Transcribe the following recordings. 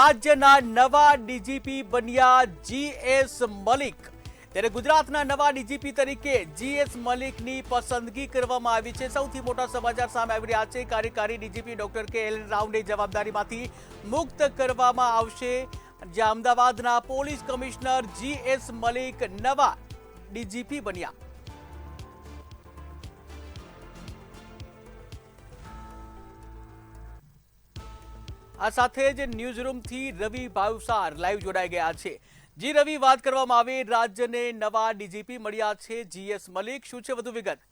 રાજ્યના નવા ડીજીપી બન્યા જીએસ મલિક। ત્યારે ગુજરાતના નવા ડીજીપી તરીકે જીએસ મલિકની પસંદગી કરવામાં આવી છે। સૌથી મોટા સમાચાર સામે આવી રહ્યા છે। કાર્યકારી ડીજીપી ડોક્ટર કે.એલ. રાવને જવાબદારીમાંથી મુક્ત કરવામાં આવશે, જ્યાં અમદાવાદના પોલીસ કમિશનર જીએસ મલિક નવા ડીજીપી બન્યા। આ સાથે જ ન્યૂઝરૂમથી રવિ ભાવસાર લાઈવ જોડાઈ ગયા છે। જી રવિ, વાત કરવામાં આવે, રાજ્યને નવા ડીજીપી મળ્યા છે જીએસ મલિક, શું છે વધુ વિગત?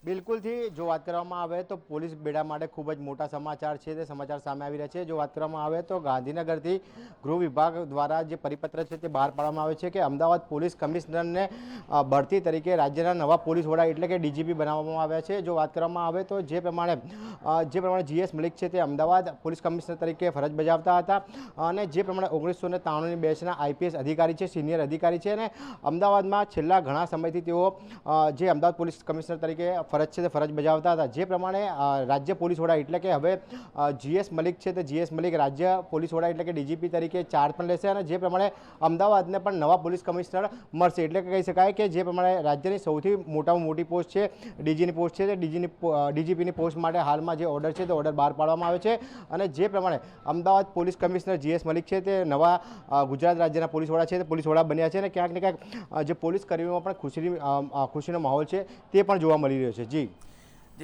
બિલકુલથી જો વાત કરવામાં આવે તો પોલીસ બેડા માટે ખૂબ જ મોટા સમાચાર છે, તે સમાચાર સામે આવી રહ્યા છે। જો વાત કરવામાં આવે તો ગાંધીનગરથી ગૃહ વિભાગ દ્વારા જે પરિપત્ર છે તે બહાર પાડવામાં આવે છે કે અમદાવાદ પોલીસ કમિશનરને બઢતી તરીકે રાજ્યના નવા પોલીસ વડા એટલે કે ડીજીપી બનાવવામાં આવ્યા છે। જો વાત કરવામાં આવે તો જે પ્રમાણે જીએસ મલિક છે તે અમદાવાદ પોલીસ કમિશનર તરીકે ફરજ બજાવતા હતા અને જે પ્રમાણે 1993ની બેચના આઈપીએસ અધિકારી છે, સિનિયર અધિકારી છે અને અમદાવાદમાં છેલ્લા ઘણા સમયથી તેઓ જે અમદાવાદ પોલીસ કમિશનર તરીકે ફરજ છે તે ફરજ બજાવતા હતા। જે પ્રમાણે રાજ્ય પોલીસ વડા એટલે કે હવે જીએસ મલિક છે તે જીએસ મલિક રાજ્ય પોલીસ વડા એટલે કે ડીજીપી તરીકે ચાર્જ પણ લેશે અને જે પ્રમાણે અમદાવાદને પણ નવા પોલીસ કમિશનર મળશે। એટલે કે કહી શકાય કે જે પ્રમાણે રાજ્યની સૌથી મોટામાં મોટી પોસ્ટ છે ડીજીની પોસ્ટ છે, તે ડીજીપીની પોસ્ટ માટે હાલમાં જે ઓર્ડર છે તે ઓર્ડર બહાર પાડવામાં આવે છે અને જે પ્રમાણે Ahmedabad police commissioner GS Malik છે તે નવા ગુજરાત રાજ્યના પોલીસ વડા છે તે પોલીસ વડા બન્યા છે અને ક્યાંક ને ક્યાંક જે પોલીસ કર્મીઓમાં પણ ખુશીનો માહોલ છે તે પણ જોવા મળી રહ્યો છે। જી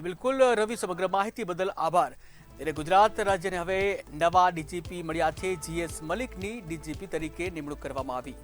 બિલકુલ રવિ, સમગ્ર માહિતી બદલ આભાર। ત્યારે ગુજરાત રાજ્યને હવે નવા ડીજીપી મળ્યા છે, જીએસ મલિકની ડીજીપી તરીકે નિમણૂક કરવામાં આવી।